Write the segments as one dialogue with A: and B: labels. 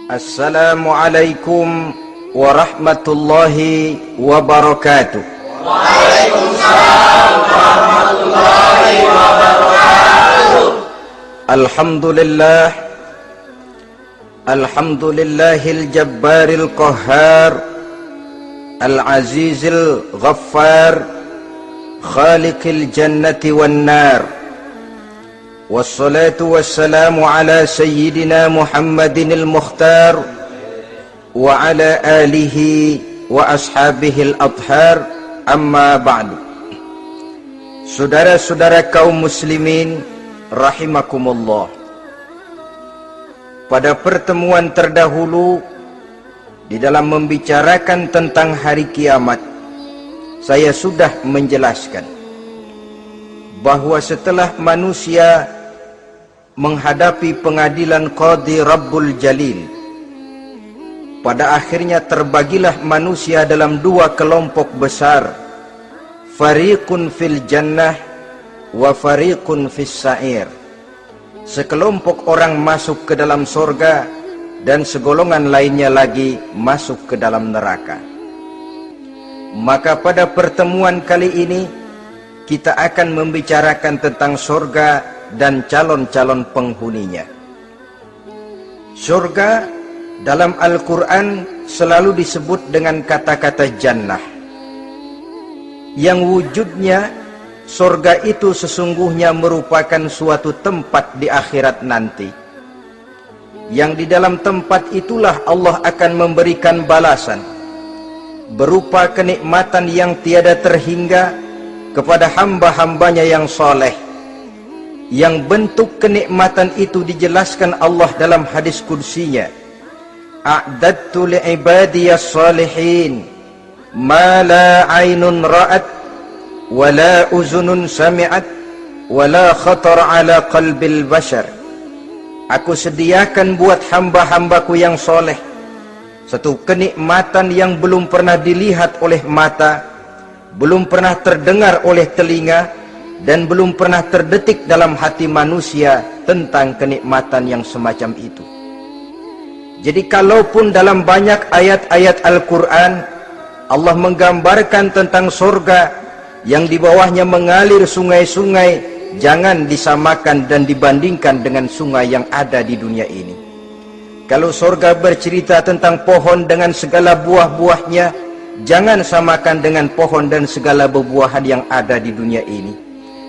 A: Assalamualaikum warahmatullahi wabarakatuh.
B: Waalaikumsalam warahmatullahi wabarakatuh.
A: Alhamdulillahil jabbaril qahhar, al-azizil ghaffar, khaliqil jannati wan nar. Wassalatu wassalamu ala sayyidina Muhammadinil Mukhtar wa ala alihi wa ashabihil athhar, amma ba'du. Saudara-saudara kaum muslimin rahimakumullah, pada pertemuan terdahulu di dalam membicarakan tentang hari kiamat, saya sudah menjelaskan bahwa setelah manusia menghadapi pengadilan Qadhi Rabbul Jalil, pada akhirnya terbagilah manusia dalam dua kelompok besar, fariqun fil jannah wa fariqun fis sa'ir. Sekelompok orang masuk ke dalam surga dan segolongan lainnya lagi masuk ke dalam neraka. Maka pada pertemuan kali ini kita akan membicarakan tentang surga dan calon-calon penghuninya. Surga dalam Al-Quran selalu disebut dengan kata-kata jannah, yang wujudnya surga itu sesungguhnya merupakan suatu tempat di akhirat nanti, yang di dalam tempat itulah Allah akan memberikan balasan berupa kenikmatan yang tiada terhingga kepada hamba-hambanya yang soleh, yang bentuk kenikmatan itu dijelaskan Allah dalam hadis qudsinya, a'dadtu li'ibadiyas salihin ma la aynun ra'at wa la uzunun sami'at wa la khatar ala qalbil bashar. Aku sediakan buat hamba-hambaku yang soleh satu kenikmatan yang belum pernah dilihat oleh mata, belum pernah terdengar oleh telinga, dan belum pernah terdetik dalam hati manusia tentang kenikmatan yang semacam itu. Jadi kalaupun dalam banyak ayat-ayat Al-Quran Allah menggambarkan tentang surga yang di bawahnya mengalir sungai-sungai, jangan disamakan dan dibandingkan dengan sungai yang ada di dunia ini. Kalau surga bercerita tentang pohon dengan segala buah-buahnya, jangan samakan dengan pohon dan segala buah-buahan yang ada di dunia ini.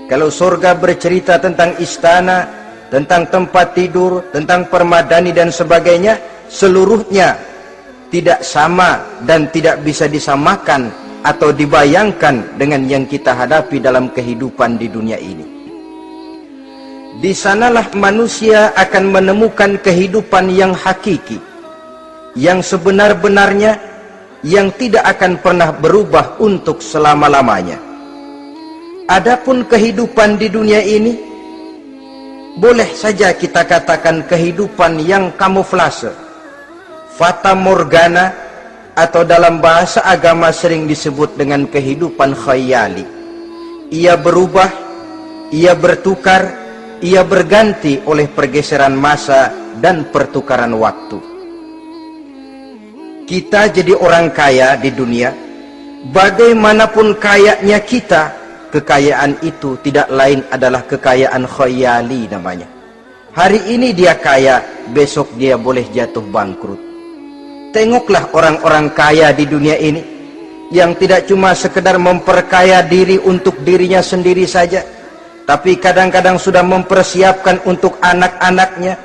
A: Kalau surga bercerita tentang istana, tentang tempat tidur, tentang permadani dan sebagainya, seluruhnya tidak sama dan tidak bisa disamakan atau dibayangkan dengan yang kita hadapi dalam kehidupan di dunia ini. Di sanalah manusia akan menemukan kehidupan yang hakiki, yang sebenar-benarnya, yang tidak akan pernah berubah untuk selama-lamanya. Adapun kehidupan di dunia ini, boleh saja kita katakan kehidupan yang kamuflase, fata morgana, atau dalam bahasa agama sering disebut dengan kehidupan khayali. Ia berubah, ia bertukar, ia berganti oleh pergeseran masa dan pertukaran waktu. Kita jadi orang kaya di dunia, bagaimanapun kayanya kita, kekayaan itu tidak lain adalah kekayaan khayali namanya. Hari ini dia kaya, besok dia boleh jatuh bangkrut. Tengoklah orang-orang kaya di dunia ini, yang tidak cuma sekedar memperkaya diri untuk dirinya sendiri saja, tapi kadang-kadang sudah mempersiapkan untuk anak-anaknya,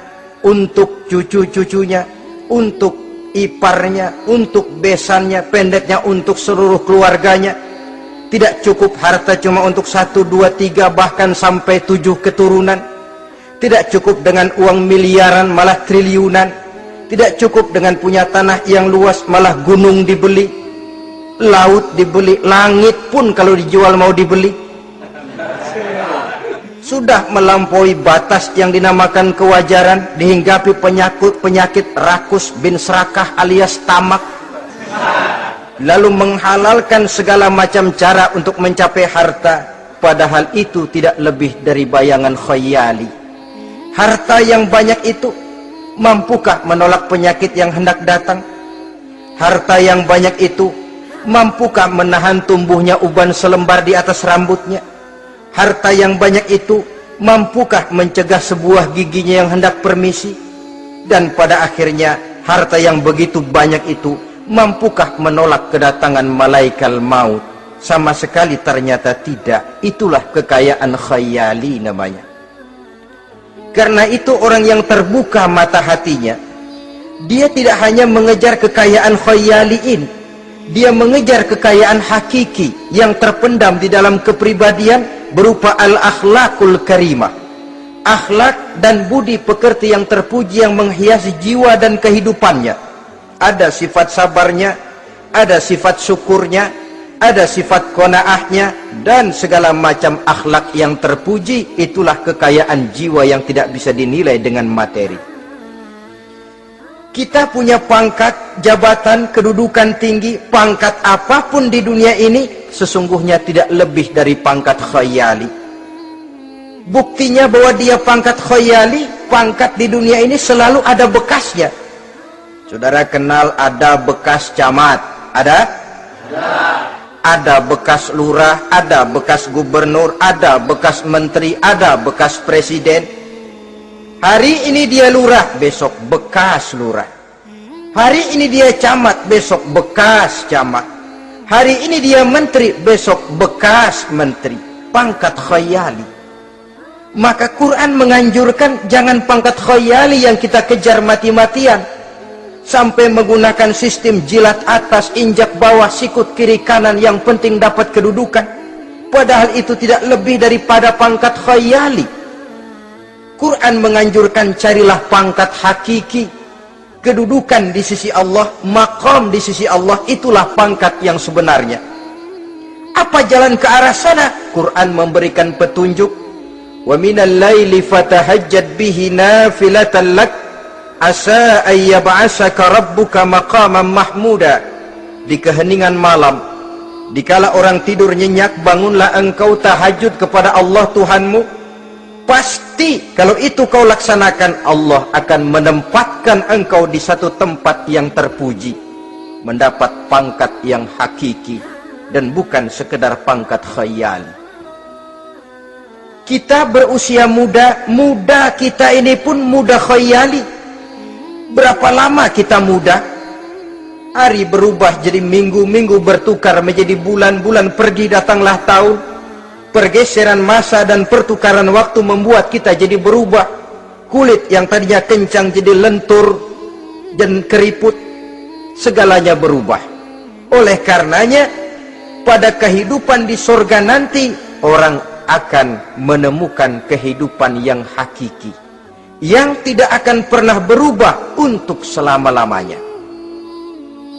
A: untuk cucu-cucunya, untuk iparnya, untuk besannya, pendeknya untuk seluruh keluarganya. Tidak cukup harta cuma untuk 1, 2, 3, bahkan sampai 7 keturunan. Tidak cukup dengan uang miliaran, malah triliunan. Tidak cukup dengan punya tanah yang luas, malah gunung dibeli, laut dibeli, langit pun kalau dijual mau dibeli. Sudah melampaui batas yang dinamakan kewajaran, dihinggapi penyakit rakus bin serakah alias tamak, lalu menghalalkan segala macam cara untuk mencapai harta, padahal itu tidak lebih dari bayangan khayali. Harta yang banyak itu mampukah menolak penyakit yang hendak datang? Harta yang banyak itu mampukah menahan tumbuhnya uban selembar di atas rambutnya? Harta yang banyak itu mampukah mencegah sebuah giginya yang hendak permisi? Dan pada akhirnya harta yang begitu banyak itu mampukah menolak kedatangan malaikat maut? Sama sekali ternyata tidak. Itulah kekayaan khayali namanya. Karena itu orang yang terbuka mata hatinya, dia tidak hanya mengejar kekayaan khayaliin, dia mengejar kekayaan hakiki yang terpendam di dalam kepribadian berupa al-akhlaqul karimah. Akhlak dan budi pekerti yang terpuji yang menghiasi jiwa dan kehidupannya. Ada sifat sabarnya, ada sifat syukurnya, ada sifat qanaahnya, dan segala macam akhlak yang terpuji. Itulah kekayaan jiwa yang tidak bisa dinilai dengan materi. Kita punya pangkat, jabatan, kedudukan tinggi, pangkat apapun di dunia ini sesungguhnya tidak lebih dari pangkat khayali. Buktinya bahwa dia pangkat khayali, pangkat di dunia ini selalu ada bekasnya. Saudara kenal ada bekas camat? Ada? Ada bekas lurah, ada bekas gubernur, ada bekas menteri, ada bekas presiden. Hari ini dia lurah, besok bekas lurah. Hari ini dia camat, besok bekas camat. Hari ini dia menteri, besok bekas menteri. Pangkat khayali. Maka Quran menganjurkan jangan pangkat khayali yang kita kejar mati-matian. Sampai menggunakan sistem jilat atas, injak bawah, sikut kiri kanan, yang penting dapat kedudukan. Padahal itu tidak lebih daripada pangkat khayali. Quran menganjurkan carilah pangkat hakiki. Kedudukan di sisi Allah, maqam di sisi Allah, itulah pangkat yang sebenarnya. Apa jalan ke arah sana? Quran memberikan petunjuk. Wa minal laili fatahajjad bihi nafilatan lak asa ayyab'asaka rabbuka maqaman mahmuda. Di keheningan malam, dikala orang tidur nyenyak, bangunlah engkau tahajud kepada Allah Tuhanmu. Pasti kalau itu kau laksanakan, Allah akan menempatkan engkau di satu tempat yang terpuji, mendapat pangkat yang hakiki dan bukan sekedar pangkat khayali. Kita berusia muda, muda kita ini pun muda khayali. Berapa lama kita muda? Hari berubah jadi minggu, minggu bertukar menjadi bulan, bulan pergi datanglah tahun. Pergeseran masa dan pertukaran waktu membuat kita jadi berubah. Kulit yang tadinya kencang jadi lentur dan keriput. Segalanya berubah. Oleh karenanya, pada kehidupan di surga nanti, orang akan menemukan kehidupan yang hakiki, yang tidak akan pernah berubah untuk selama-lamanya.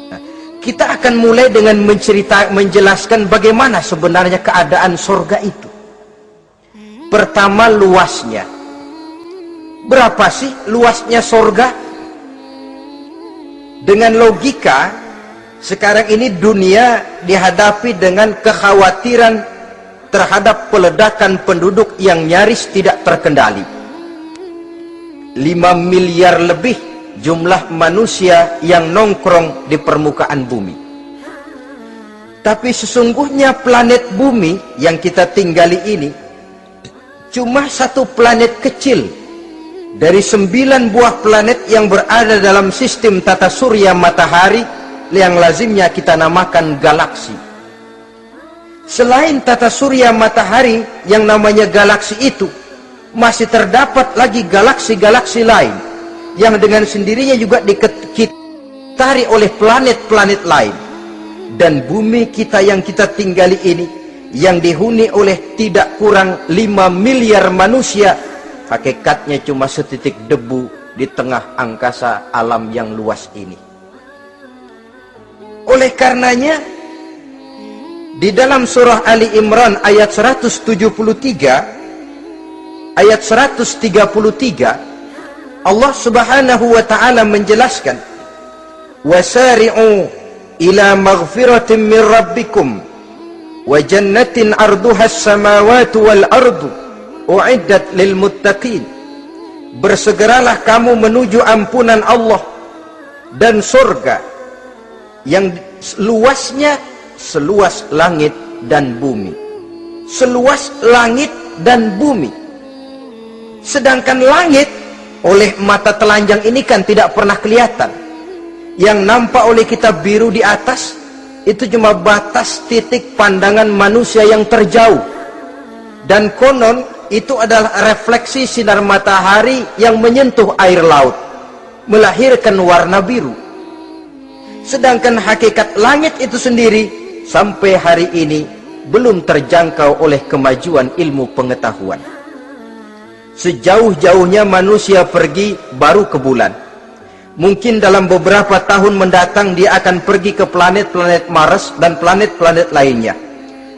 A: Nah, kita akan mulai dengan menjelaskan bagaimana sebenarnya keadaan surga itu. Pertama, luasnya. Berapa sih luasnya surga? Dengan logika, sekarang ini dunia dihadapi dengan kekhawatiran terhadap peledakan penduduk yang nyaris tidak terkendali. 5 miliar lebih jumlah manusia yang nongkrong di permukaan bumi. Tapi sesungguhnya planet bumi yang kita tinggali ini cuma satu planet kecil dari 9 buah planet yang berada dalam sistem tata surya matahari yang lazimnya kita namakan galaksi. Selain tata surya matahari yang namanya galaksi itu, masih terdapat lagi galaksi-galaksi lain yang dengan sendirinya juga dikitari oleh planet-planet lain. Dan bumi kita yang kita tinggali ini, yang dihuni oleh tidak kurang 5 miliar manusia, hakikatnya cuma setitik debu di tengah angkasa alam yang luas ini. Oleh karenanya, di dalam surah Ali Imran ayat 173, ayat 133, Allah Subhanahu wa taala menjelaskan, "Wasari'u ila maghfiratin min rabbikum wa jannatin 'arduha as-samawati wal ardu u'iddat lil muttaqin." bersegeralah kamu menuju ampunan Allah dan surga yang luasnya seluas langit dan bumi. Seluas langit dan bumi. Sedangkan langit oleh mata telanjang ini kan tidak pernah kelihatan. Yang nampak oleh kita biru di atas itu cuma batas titik pandangan manusia yang terjauh. Dan konon itu adalah refleksi sinar matahari yang menyentuh air laut, melahirkan warna biru. Sedangkan hakikat langit itu sendiri sampai hari ini belum terjangkau oleh kemajuan ilmu pengetahuan. Sejauh-jauhnya manusia pergi baru ke bulan. Mungkin dalam beberapa tahun mendatang dia akan pergi ke planet-planet Mars dan planet-planet lainnya.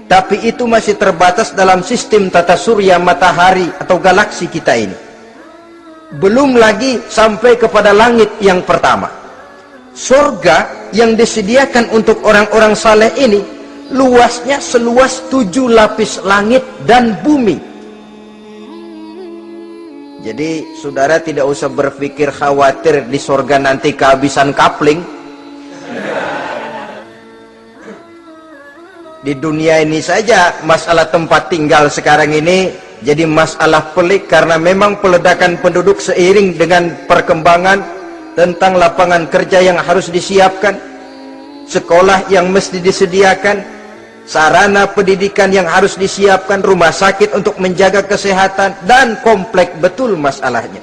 A: Tapi itu masih terbatas dalam sistem tata surya matahari atau galaksi kita ini. Belum lagi sampai kepada langit yang pertama. Surga yang disediakan untuk orang-orang saleh ini luasnya seluas 7 lapis langit dan bumi. Jadi saudara tidak usah berpikir khawatir di surga nanti kehabisan kapling. Di dunia ini saja masalah tempat tinggal sekarang ini jadi masalah pelik, karena memang peledakan penduduk seiring dengan perkembangan tentang lapangan kerja yang harus disiapkan, sekolah yang mesti disediakan, sarana pendidikan yang harus disiapkan, rumah sakit untuk menjaga kesehatan, dan kompleks betul masalahnya.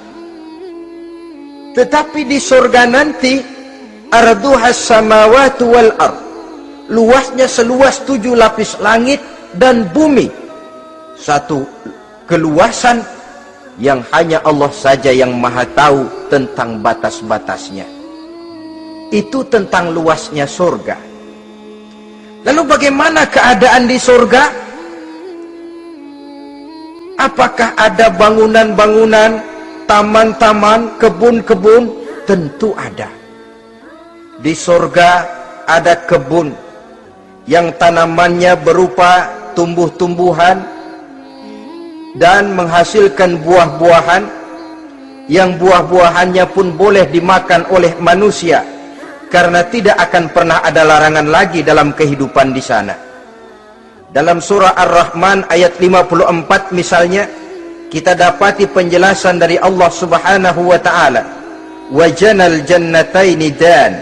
A: Tetapi di surga nanti arduhas samawati wal ard, luasnya seluas 7 lapis langit dan bumi. Satu keluasan yang hanya Allah saja yang maha tahu tentang batas-batasnya. Itu tentang luasnya surga. Lalu bagaimana keadaan di surga? Apakah ada bangunan-bangunan, taman-taman, kebun-kebun? Tentu ada. Di surga ada kebun yang tanamannya berupa tumbuh-tumbuhan dan menghasilkan buah-buahan, yang buah-buahannya pun boleh dimakan oleh manusia, karena tidak akan pernah ada larangan lagi dalam kehidupan di sana. Dalam surah Ar-Rahman ayat 54 misalnya, kita dapati penjelasan dari Allah Subhanahu wa taala, "Wa janal jannataini dan."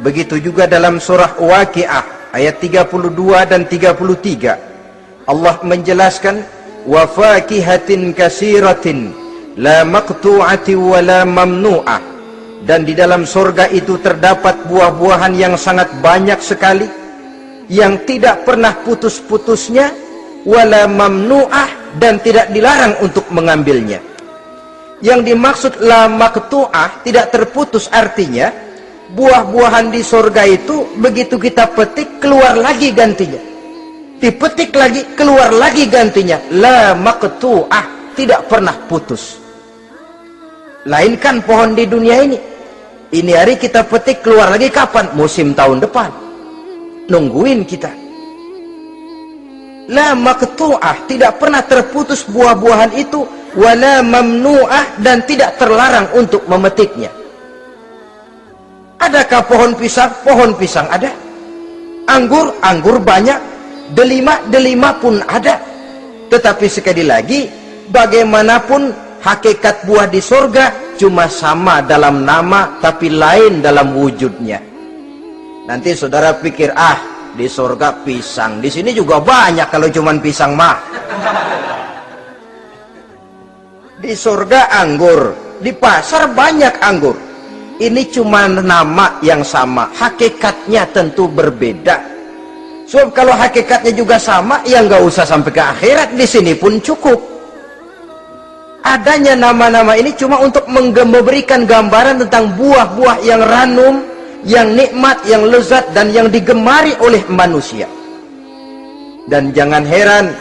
A: Begitu juga dalam surah Waqiah ayat 32 dan 33, Allah menjelaskan, "Wa fakihatin kasiratin la maqtu'ati wa la mamnu'ah." Dan di dalam surga itu terdapat buah-buahan yang sangat banyak sekali, yang tidak pernah putus-putusnya, wala mamnu'ah, dan tidak dilarang untuk mengambilnya. Yang dimaksud la maqtu'ah, tidak terputus, artinya buah-buahan di surga itu begitu kita petik keluar lagi gantinya, dipetik lagi keluar lagi gantinya. La maqtu'ah, tidak pernah putus. Lain kan pohon di dunia ini hari kita petik keluar lagi kapan? Musim tahun depan, nungguin kita. La maqtu'ah, tidak pernah terputus buah-buahan itu, wala mamnu'ah, dan tidak terlarang untuk memetiknya. Adakah pohon pisang? Pohon pisang ada. Anggur? Anggur banyak. Delima? Delima pun ada. Tetapi sekali lagi, bagaimanapun hakikat buah di surga cuma sama dalam nama, tapi lain dalam wujudnya. Nanti saudara pikir, di surga pisang, di sini juga banyak kalau cuma pisang mah. Di surga anggur, di pasar banyak anggur. Ini cuma nama yang sama, hakikatnya tentu berbeda. Sebab kalau hakikatnya juga sama, ya nggak usah sampai ke akhirat, di sini pun cukup. Adanya nama-nama ini cuma untuk memberikan gambaran tentang buah-buah yang ranum, yang nikmat, yang lezat, dan yang digemari oleh manusia. Dan jangan heran,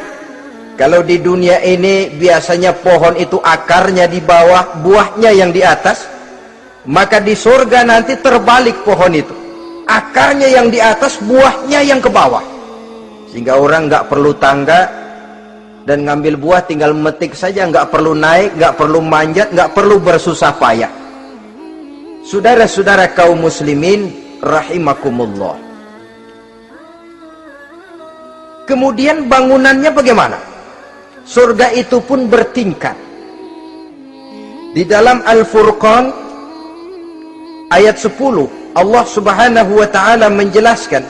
A: kalau di dunia ini biasanya pohon itu akarnya di bawah, buahnya yang di atas. Maka di surga nanti terbalik pohon itu, akarnya yang di atas, buahnya yang ke bawah, sehingga orang nggak perlu tangga, Dan ngambil buah tinggal metik saja, nggak perlu naik, nggak perlu manjat, nggak perlu bersusah payah. Saudara-saudara kaum muslimin rahimakumullah. Kemudian bangunannya bagaimana? Surga itu pun bertingkat. Di dalam Al-Furqan ayat 10 Allah subhanahu wa ta'ala menjelaskan,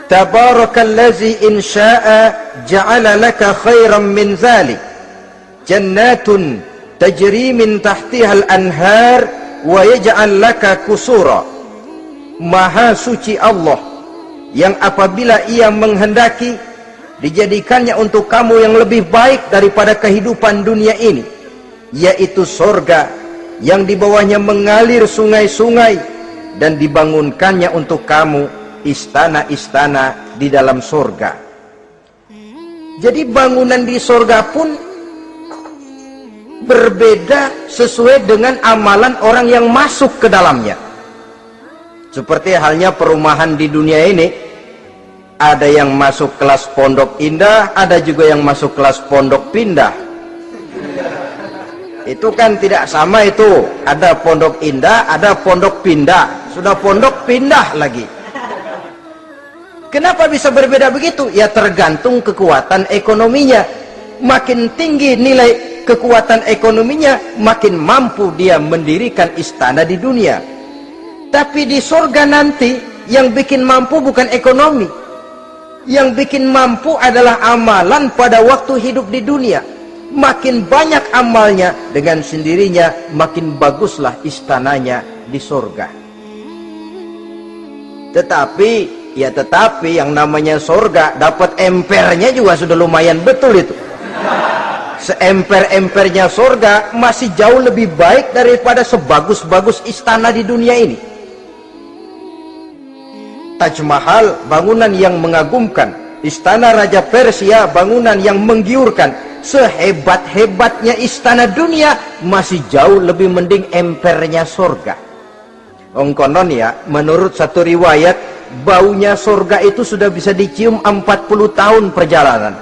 A: Tabarakallazi in sya'a ja'ala laka khairan min zalik jannatun tajri min tahtiha al-anhar wa yaj'al laka kusura. Maha suci Allah yang apabila ia menghendaki dijadikannya untuk kamu yang lebih baik daripada kehidupan dunia ini, yaitu surga yang di bawahnya mengalir sungai-sungai, dan dibangunkannya untuk kamu istana-istana di dalam surga. Jadi bangunan di surga pun berbeda sesuai dengan amalan orang yang masuk ke dalamnya. Seperti halnya perumahan di dunia ini, ada yang masuk kelas pondok indah, ada juga yang masuk kelas pondok pindah. Itu kan tidak sama itu. Ada pondok indah, ada pondok pindah. Sudah pondok pindah lagi. Kenapa bisa berbeda begitu? Ya tergantung kekuatan ekonominya. Makin tinggi nilai kekuatan ekonominya, makin mampu dia mendirikan istana di dunia. Tapi di surga nanti yang bikin mampu bukan ekonomi. Yang bikin mampu adalah amalan pada waktu hidup di dunia. Makin banyak amalnya, dengan sendirinya makin baguslah istananya di surga. Tetapi yang namanya surga, dapat empernya juga sudah lumayan betul itu. Seemper-empernya surga masih jauh lebih baik daripada sebagus-bagus istana di dunia ini. Taj Mahal, bangunan yang mengagumkan. Istana Raja Persia, bangunan yang menggiurkan. Sehebat-hebatnya istana dunia, masih jauh lebih mending empernya surga. Konon ya, menurut satu riwayat, baunya surga itu sudah bisa dicium 40 tahun perjalanan.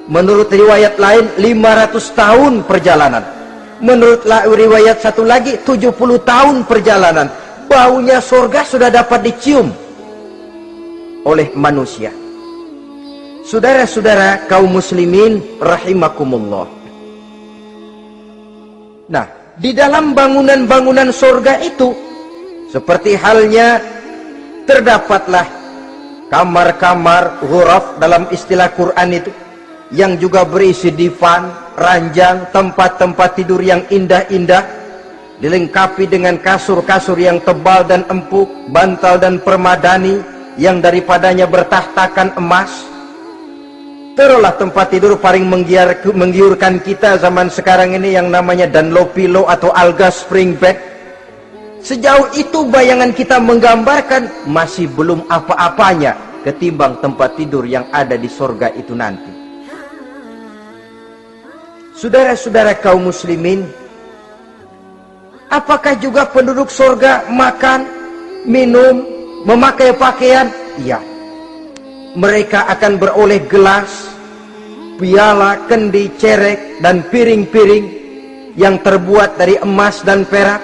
A: Menurut riwayat lain 500 tahun perjalanan. Menurut riwayat satu lagi 70 tahun perjalanan. Baunya surga sudah dapat dicium oleh manusia. Saudara-saudara kaum muslimin rahimakumullah. Nah, di dalam bangunan-bangunan surga itu, seperti halnya terdapatlah kamar-kamar ghuraf dalam istilah Quran itu, yang juga berisi divan, ranjang, tempat-tempat tidur yang indah-indah, dilengkapi dengan kasur-kasur yang tebal dan empuk, bantal dan permadani yang daripadanya bertahtakan emas. Terulah tempat tidur paling menggiurkan kita zaman sekarang ini yang namanya Dunlopillow atau Alga Spring Bed. Sejauh itu bayangan kita menggambarkan masih belum apa-apanya ketimbang tempat tidur yang ada di surga itu nanti. Saudara-saudara kaum muslimin, apakah juga penduduk surga makan, minum, memakai pakaian? Iya. Mereka akan beroleh gelas, piala, kendi, cerek, dan piring-piring yang terbuat dari emas dan perak.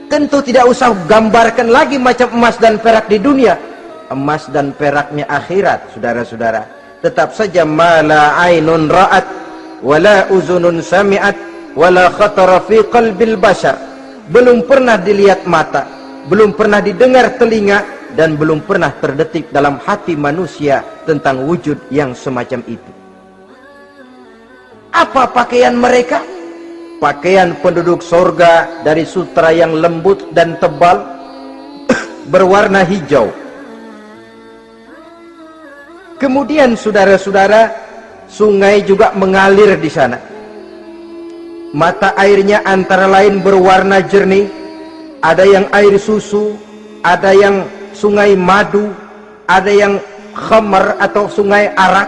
A: Tentu tidak usah gambarkan lagi macam emas dan perak di dunia. Emas dan peraknya akhirat, saudara-saudara. Tetap saja mala ainun ra'at, wala uzunun sami'at, wala khatara fi qalbil bashar. Belum pernah dilihat mata, belum pernah didengar telinga, dan belum pernah terdetik dalam hati manusia tentang wujud yang semacam itu. Apa pakaian mereka? Pakaian penduduk surga dari sutra yang lembut dan tebal, berwarna hijau. Kemudian saudara-saudara, sungai juga mengalir di sana. Mata airnya antara lain berwarna jernih, ada yang air susu, ada yang sungai madu, ada yang khamar atau sungai arak,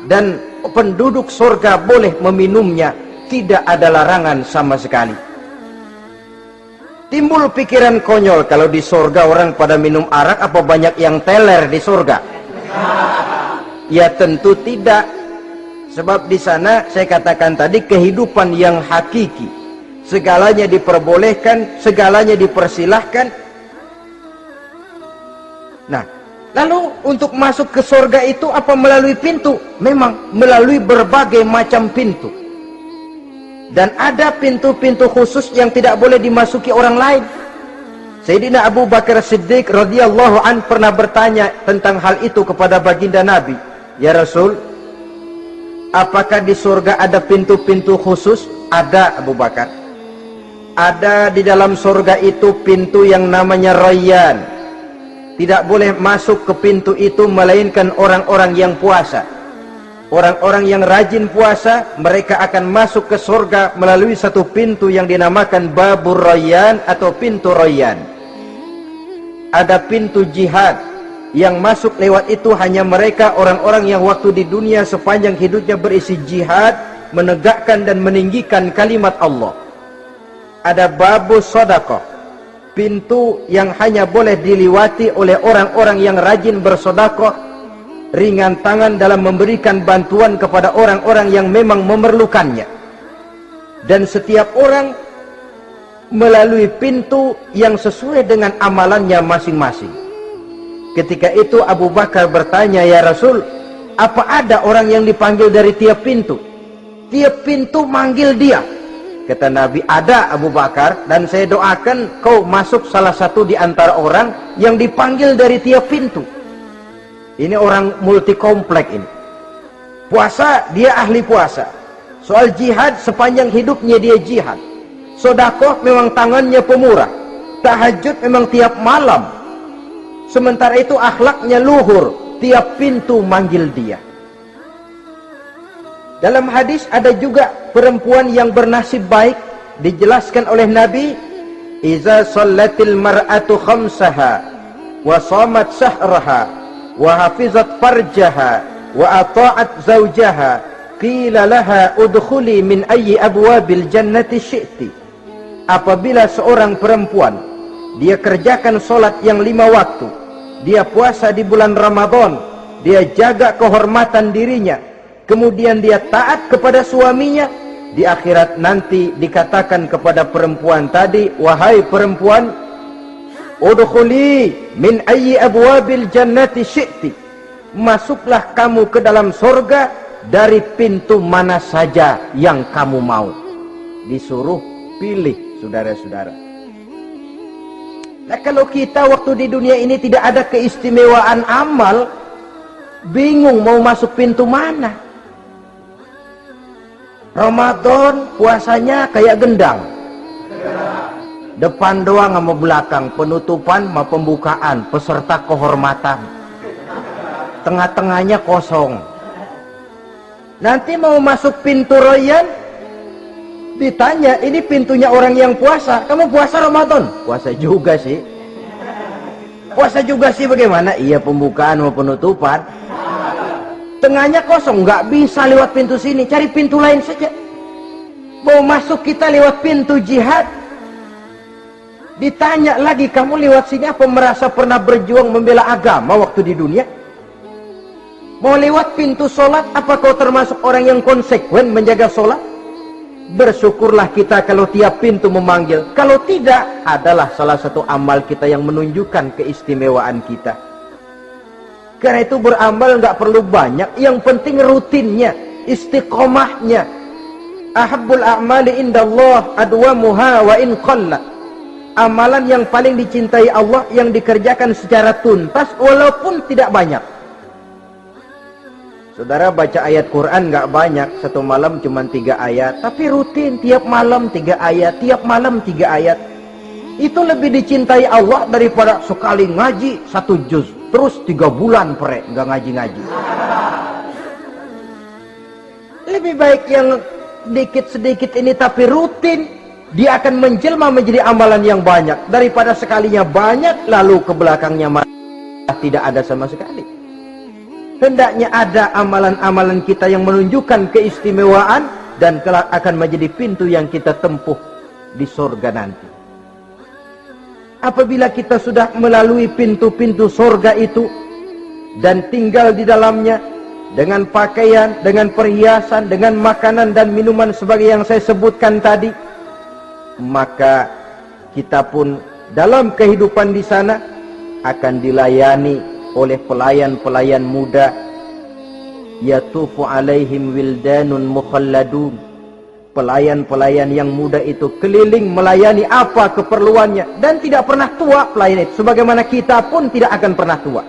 A: dan penduduk surga boleh meminumnya, tidak ada larangan sama sekali. Timbul pikiran konyol, kalau di surga orang pada minum arak, apa banyak yang teler di surga? Ya tentu tidak. Sebab di sana saya katakan tadi kehidupan yang hakiki, segalanya diperbolehkan, segalanya dipersilahkan. Nah, lalu untuk masuk ke surga itu apa melalui pintu? Memang melalui berbagai macam pintu. Dan ada pintu-pintu khusus yang tidak boleh dimasuki orang lain. Sayyidina Abu Bakar Siddiq radhiyallahu an pernah bertanya tentang hal itu kepada baginda Nabi. Ya Rasul, apakah di surga ada pintu-pintu khusus? Ada, Abu Bakar. Ada di dalam surga itu pintu yang namanya Rayyan. Tidak boleh masuk ke pintu itu melainkan orang-orang yang puasa. Orang-orang yang rajin puasa, mereka akan masuk ke surga melalui satu pintu yang dinamakan Babur Rayyan atau pintu Rayyan. Ada pintu jihad, yang masuk lewat itu hanya mereka orang-orang yang waktu di dunia sepanjang hidupnya berisi jihad, menegakkan dan meninggikan kalimat Allah. Ada Babus Shadaqah, pintu yang hanya boleh diliwati oleh orang-orang yang rajin bersedekah, ringan tangan dalam memberikan bantuan kepada orang-orang yang memang memerlukannya. Dan setiap orang melalui pintu yang sesuai dengan amalannya masing-masing. Ketika itu Abu Bakar bertanya, ya Rasul, apa ada orang yang dipanggil dari tiap pintu? Tiap pintu manggil dia. Kata Nabi, ada Abu Bakar, dan saya doakan kau masuk salah satu di antara orang yang dipanggil dari tiap pintu. Ini orang multi komplek ini. Puasa, dia ahli puasa. Soal jihad, sepanjang hidupnya dia jihad. Sedekah memang tangannya pemurah. Tahajud memang tiap malam. Sementara itu akhlaknya luhur. Tiap pintu manggil dia. Dalam hadis ada juga perempuan yang bernasib baik. Dijelaskan oleh Nabi, iza sallatil mar'atu khamsaha wa shamat syahraha wa hafizat farjaha wa ata'at zawjaha qila laha udkhuli min ayyi abwabil jannati syi'ti. Apabila seorang perempuan dia kerjakan solat yang 5 waktu, dia puasa di bulan Ramadan, dia jaga kehormatan dirinya, kemudian dia taat kepada suaminya, di akhirat nanti dikatakan kepada perempuan tadi, wahai perempuan, udkhuli min ayyi abwabil jannati syi'ti, masuklah kamu ke dalam surga dari pintu mana saja yang kamu mau. Disuruh pilih, saudara-saudara. Nah, kalau kita waktu di dunia ini tidak ada keistimewaan amal, bingung mau masuk pintu mana. Ramadan puasanya kayak gendang, depan doang sama belakang, penutupan sama pembukaan, peserta kehormatan, tengah-tengahnya kosong. Nanti mau masuk pintu Rayyan, ditanya, ini pintunya orang yang puasa, kamu puasa Ramadan? Puasa juga sih. Puasa juga sih bagaimana? Iya, pembukaan mau penutupan. Tengahnya kosong, nggak bisa lewat pintu sini, cari pintu lain saja. Mau masuk kita lewat pintu jihad, ditanya lagi, kamu lewat sini apa merasa pernah berjuang membela agama waktu di dunia? Mau lewat pintu sholat, apa kau termasuk orang yang konsekuen menjaga sholat? Bersyukurlah kita kalau tiap pintu memanggil. Kalau tidak, adalah salah satu amal kita yang menunjukkan keistimewaan kita. Karena itu beramal nggak perlu banyak, yang penting rutinnya, istiqomahnya. Ahabbul a'mali indallah adwamuha wa in qalla. Amalan yang paling dicintai Allah yang dikerjakan secara tuntas walaupun tidak banyak. Saudara baca ayat Quran nggak banyak, satu malam cuma 3 ayat, tapi rutin tiap malam 3 ayat, tiap malam 3 ayat. Itu lebih dicintai Allah daripada sekali ngaji 1 juz, terus 3 bulan nggak ngaji-ngaji. Lebih baik yang sedikit-sedikit ini tapi rutin, dia akan menjelma menjadi amalan yang banyak daripada sekalinya banyak lalu ke belakangnya malah tidak ada sama sekali. Hendaknya ada amalan-amalan kita yang menunjukkan keistimewaan dan kelak akan menjadi pintu yang kita tempuh di surga nanti. Apabila kita sudah melalui pintu-pintu surga itu dan tinggal di dalamnya, dengan pakaian, dengan perhiasan, dengan makanan dan minuman sebagai yang saya sebutkan tadi, maka kita pun dalam kehidupan di sana akan dilayani oleh pelayan-pelayan muda. Yatufu alaihim wildanun mukhalladun. Pelayan-pelayan yang muda itu keliling melayani apa keperluannya, dan tidak pernah tua pelayan itu, sebagaimana kita pun tidak akan pernah tua.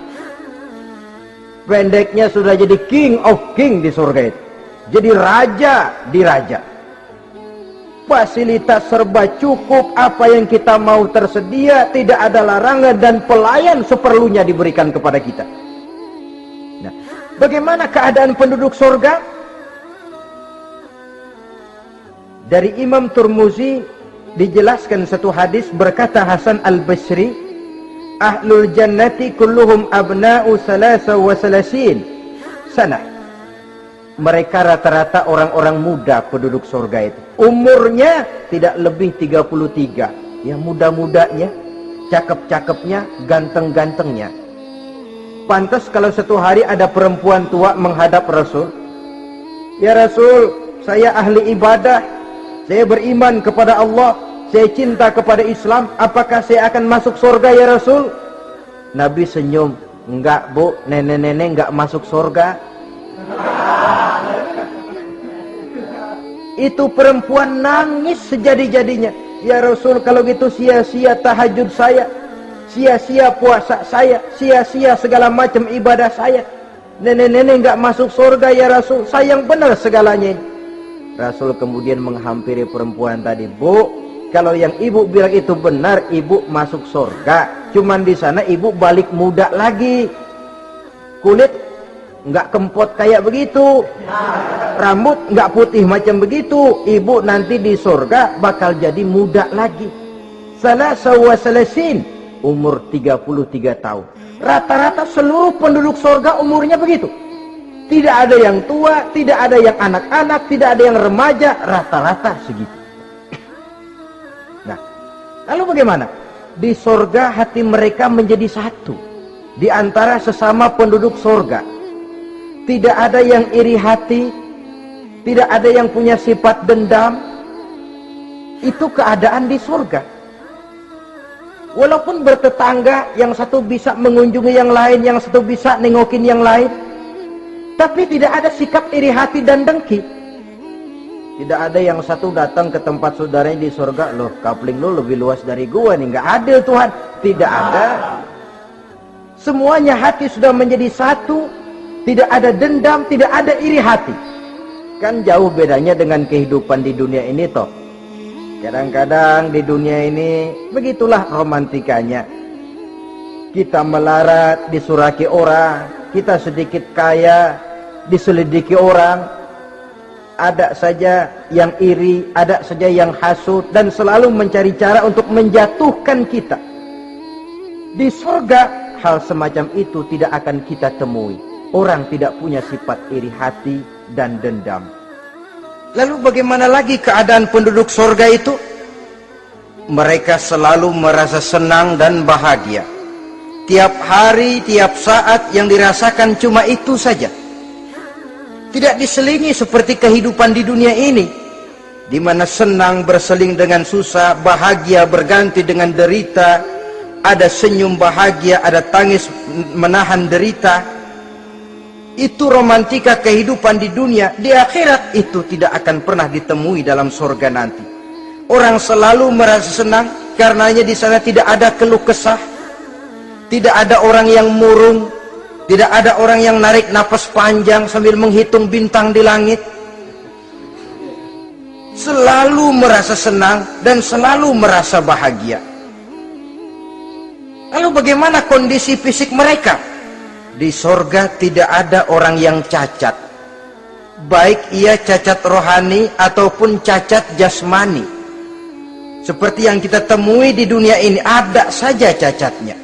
A: Pendeknya sudah jadi king of king di surga itu, jadi raja di raja. Fasilitas serba cukup, apa yang kita mau tersedia, tidak ada larangan, dan pelayan seperlunya diberikan kepada kita. Nah, bagaimana keadaan penduduk surga? Dari Imam Turmuzi dijelaskan satu hadis, berkata Hasan al-Basri, ahlul jannati kulluhum abna'u salasa wa salasin sana. Mereka rata-rata orang-orang muda penduduk surga itu. Umurnya tidak lebih 33. Ya, muda-mudanya, cakep-cakepnya, ganteng-gantengnya. Pantas kalau satu hari ada perempuan tua menghadap Rasul. Ya Rasul, saya ahli ibadah, saya beriman kepada Allah, saya cinta kepada Islam, apakah saya akan masuk surga ya Rasul? Nabi senyum, enggak bu, nenek-nenek enggak masuk surga. Itu perempuan nangis sejadi-jadinya. Ya Rasul, kalau gitu sia-sia tahajud saya, sia-sia puasa saya, sia-sia segala macam ibadah saya. Nenek-nenek enggak masuk surga ya Rasul, sayang benar segalanya ini. Rasul kemudian menghampiri perempuan tadi. Bu, kalau yang ibu bilang itu benar, ibu masuk surga. Cuman di sana ibu balik muda lagi. Kulit nggak kempot kayak begitu, rambut nggak putih macam begitu. Ibu nanti di surga bakal jadi muda lagi. Salasa wa salasin, umur 33 tahun. Rata-rata seluruh penduduk surga umurnya begitu. Tidak ada yang tua, tidak ada yang anak-anak, tidak ada yang remaja, rata-rata segitu. Nah, lalu bagaimana? Di surga hati mereka menjadi satu di antara sesama penduduk surga. Tidak ada yang iri hati, tidak ada yang punya sifat dendam. Itu keadaan di surga. Walaupun bertetangga, yang satu bisa mengunjungi yang lain, yang satu bisa nengokin yang lain, tapi tidak ada sikap iri hati dan dengki. Tidak ada yang satu datang ke tempat saudaranya di surga, loh kapling lu lebih luas dari gua nih, nggak adil Tuhan. Tidak ada. Semuanya hati sudah menjadi satu. Tidak ada dendam, tidak ada iri hati. Kan jauh bedanya dengan kehidupan di dunia ini toh. Kadang-kadang di dunia ini begitulah romantikanya. Kita melarat, disuraki orang. Kita sedikit kaya, diselidiki orang. Ada saja yang iri, ada saja yang hasut, dan selalu mencari cara untuk menjatuhkan kita. Di surga hal semacam itu tidak akan kita temui. Orang tidak punya sifat iri hati dan dendam. Lalu bagaimana lagi keadaan penduduk surga itu? Mereka selalu merasa senang dan bahagia. Tiap hari, tiap saat yang dirasakan cuma itu saja. Tidak diselingi seperti kehidupan di dunia ini, di mana senang berseling dengan susah, bahagia berganti dengan derita, ada senyum bahagia, ada tangis menahan derita. Itu romantika kehidupan di dunia. Di akhirat itu tidak akan pernah ditemui dalam surga nanti. Orang selalu merasa senang karenanya di sana tidak ada keluh kesah, tidak ada orang yang murung, tidak ada orang yang narik napas panjang sambil menghitung bintang di langit. Selalu merasa senang dan selalu merasa bahagia. Lalu bagaimana kondisi fisik mereka? Di surga tidak ada orang yang cacat, baik ia cacat rohani ataupun cacat jasmani. Seperti yang kita temui di dunia ini, ada saja cacatnya.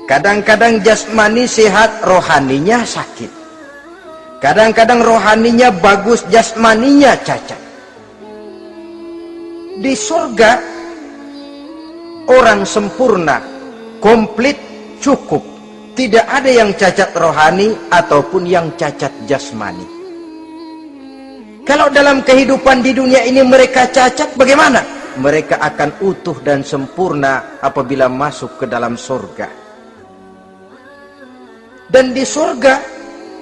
A: Kadang-kadang jasmani sehat, rohaninya sakit. Kadang-kadang rohaninya bagus, jasmaninya cacat. Di surga orang sempurna, komplit, cukup. Tidak ada yang cacat rohani ataupun yang cacat jasmani. Kalau dalam kehidupan di dunia ini mereka cacat, bagaimana? Mereka akan utuh dan sempurna apabila masuk ke dalam surga. Dan di surga,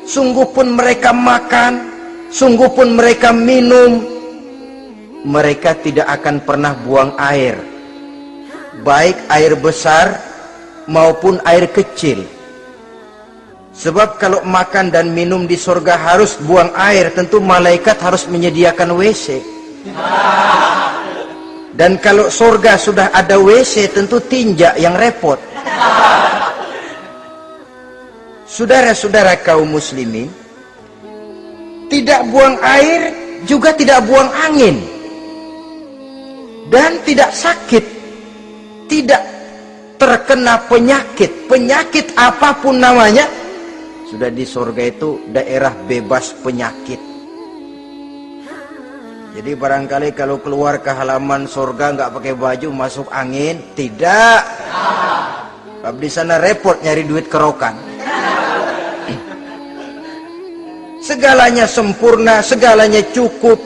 A: sungguh pun mereka makan, sungguh pun mereka minum, mereka tidak akan pernah buang air, baik air besar maupun air kecil. Sebab kalau makan dan minum di surga harus buang air, tentu malaikat harus menyediakan WC. Dan kalau surga sudah ada WC, tentu tinja yang repot. Saudara-saudara kaum muslimin, tidak buang air juga tidak buang angin, dan tidak sakit, tidak terkena penyakit apapun namanya. Sudah di surga itu daerah bebas penyakit. Jadi barangkali kalau keluar ke halaman surga nggak pakai baju masuk angin, tidak. Kalau di sana repot nyari duit kerokan. Segalanya sempurna, segalanya cukup.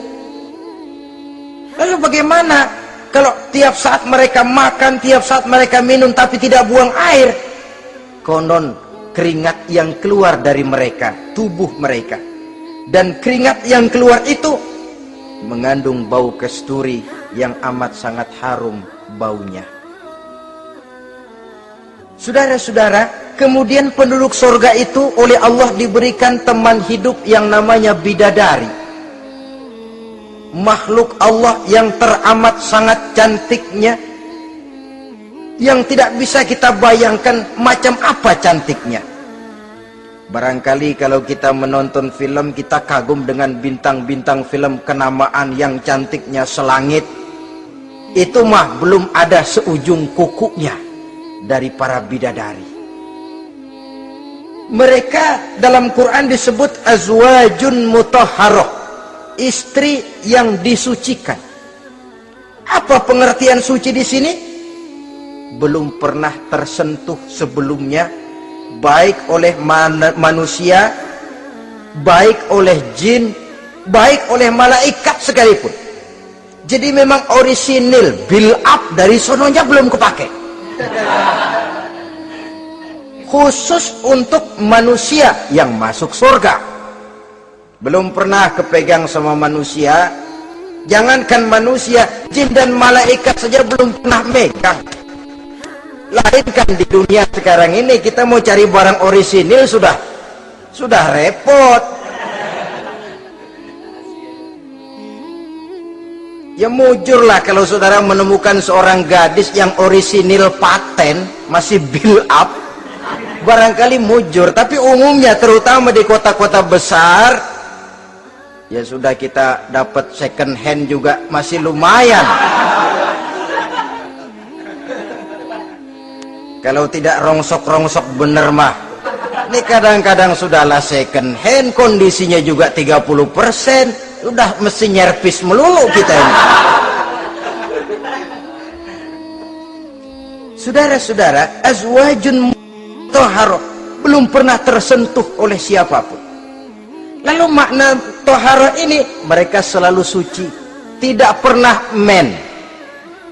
A: Lalu bagaimana kalau tiap saat mereka makan, tiap saat mereka minum tapi tidak buang air? Konon keringat yang keluar dari mereka, tubuh mereka, dan keringat yang keluar itu mengandung bau kasturi yang amat sangat harum baunya. Saudara-saudara, kemudian penduduk surga itu oleh Allah diberikan teman hidup yang namanya bidadari, makhluk Allah yang teramat sangat cantiknya, yang tidak bisa kita bayangkan macam apa cantiknya. Barangkali kalau kita menonton film, kita kagum dengan bintang-bintang film kenamaan yang cantiknya selangit. Itu mah belum ada seujung kukunya dari para bidadari. Mereka dalam Quran disebut azwajun mutahharah, istri yang disucikan. Apa pengertian suci di sini? Belum pernah tersentuh sebelumnya, baik oleh manusia, baik oleh jin, baik oleh malaikat sekalipun. Jadi memang orisinil, build up dari sononya belum kepake. Khusus untuk manusia yang masuk surga. Belum pernah kepegang sama manusia. Jangankan manusia, jin dan malaikat saja belum pernah megang. Lain kan di dunia sekarang ini, kita mau cari barang orisinil sudah repot. Ya mujurlah kalau saudara menemukan seorang gadis yang orisinil paten, masih build up, barangkali mujur. Tapi umumnya terutama di kota-kota besar, ya sudah, kita dapat second hand juga masih lumayan. Kalau tidak rongsok-rongsok bener mah, ini kadang-kadang sudahlah second hand, kondisinya juga 30%, udah mesti nyerpis melulu kita ini. Saudara-saudara, azwajun mutahharah, belum pernah tersentuh oleh siapapun. Lalu makna tohara ini, mereka selalu suci, tidak pernah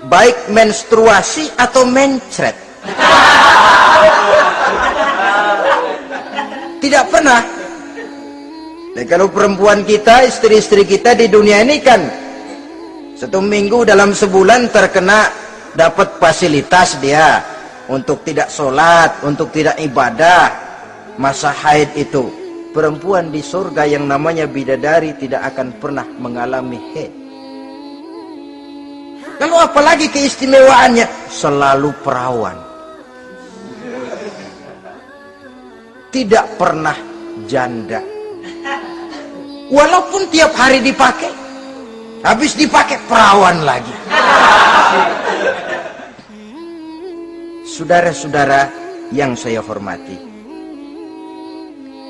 A: baik menstruasi atau mencret. Tidak pernah. Dan kalau perempuan kita, istri-istri kita di dunia ini kan 1 minggu dalam sebulan terkena dapat fasilitas dia untuk tidak sholat, untuk tidak ibadah, masa haid itu. Perempuan di surga yang namanya bidadari tidak akan pernah mengalami haid. Lalu apalagi keistimewaannya? Selalu perawan. Tidak pernah janda. Walaupun tiap hari dipakai, habis dipakai perawan lagi. Saudara-saudara yang saya hormati,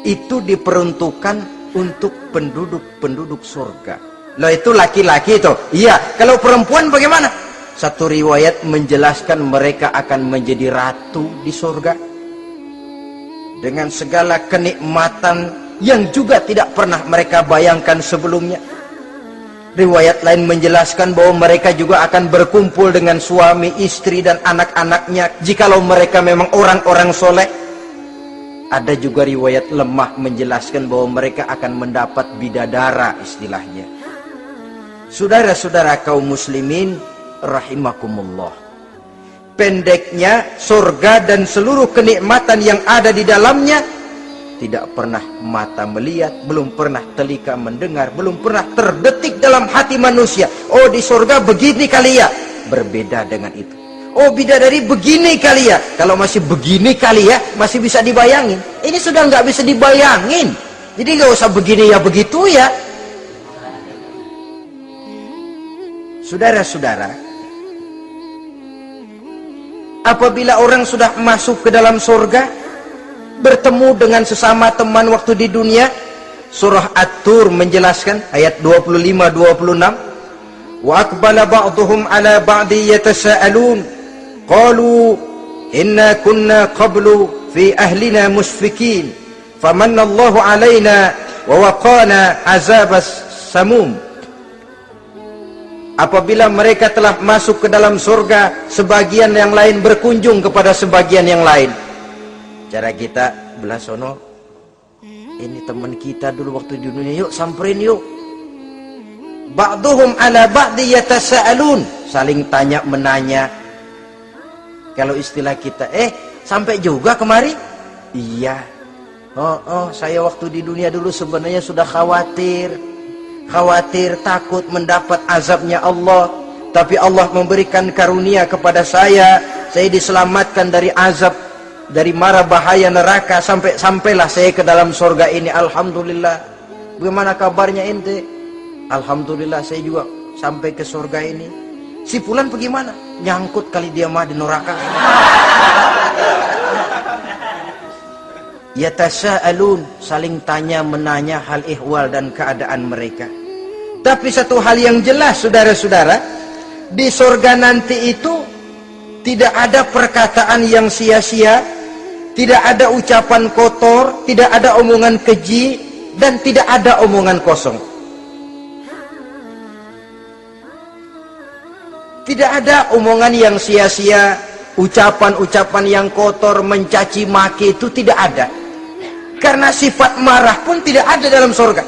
A: itu diperuntukkan untuk penduduk-penduduk surga. Loh, itu laki-laki itu. Iya, kalau perempuan bagaimana? Satu riwayat menjelaskan mereka akan menjadi ratu di surga. dengan segala kenikmatan yang juga tidak pernah mereka bayangkan sebelumnya. Riwayat lain menjelaskan bahwa mereka juga akan berkumpul dengan suami, istri, dan anak-anaknya jikalau mereka memang orang-orang soleh. Ada juga riwayat lemah menjelaskan bahwa mereka akan mendapat bidadara istilahnya. Saudara-saudara kaum muslimin rahimakumullah. Pendeknya, surga dan seluruh kenikmatan yang ada di dalamnya tidak pernah mata melihat, belum pernah telinga mendengar, belum pernah terdetik dalam hati manusia. Oh, di surga begini kali ya. Berbeda dengan itu. Oh, bidadari begini kali ya. Kalau masih begini kali ya, masih bisa dibayangin. Ini sudah nggak bisa dibayangin. Jadi nggak usah begini ya begitu ya. Saudara-saudara, apabila orang sudah masuk ke dalam surga, bertemu dengan sesama teman waktu di dunia, surah At-Tur menjelaskan ayat 25-26, wa aqbala ba'duhum ala ba'di yatasaalun qalu inna kunna qablu fi ahlina mushfikin famanna Allahu alaina wa waqana azabas samum. Apabila mereka telah masuk ke dalam surga, sebagian yang lain berkunjung kepada sebagian yang lain. Cara kita belah sono, ini teman kita dulu waktu di dunia, yuk samperin yuk. Ba'duhum ala ba'di yatasaalun, saling tanya menanya. Kalau istilah kita, sampai juga kemari? Iya. Saya waktu di dunia dulu sebenarnya sudah khawatir takut mendapat azabnya Allah, tapi Allah memberikan karunia kepada saya diselamatkan dari azab, dari mara bahaya neraka, sampailah saya ke dalam surga ini. Alhamdulillah. Bagaimana kabarnya ente? Alhamdulillah saya juga sampai ke surga ini. Si fulan bagaimana? Nyangkut kali dia mah di neraka. Yatasaalun, saling tanya menanya hal ihwal dan keadaan mereka. Tapi satu hal yang jelas saudara-saudara, di surga nanti itu tidak ada perkataan yang sia-sia, tidak ada ucapan kotor, tidak ada omongan keji, dan tidak ada omongan kosong. Tidak ada omongan yang sia-sia, ucapan-ucapan yang kotor, mencaci maki, itu tidak ada. Karena sifat marah pun tidak ada dalam surga.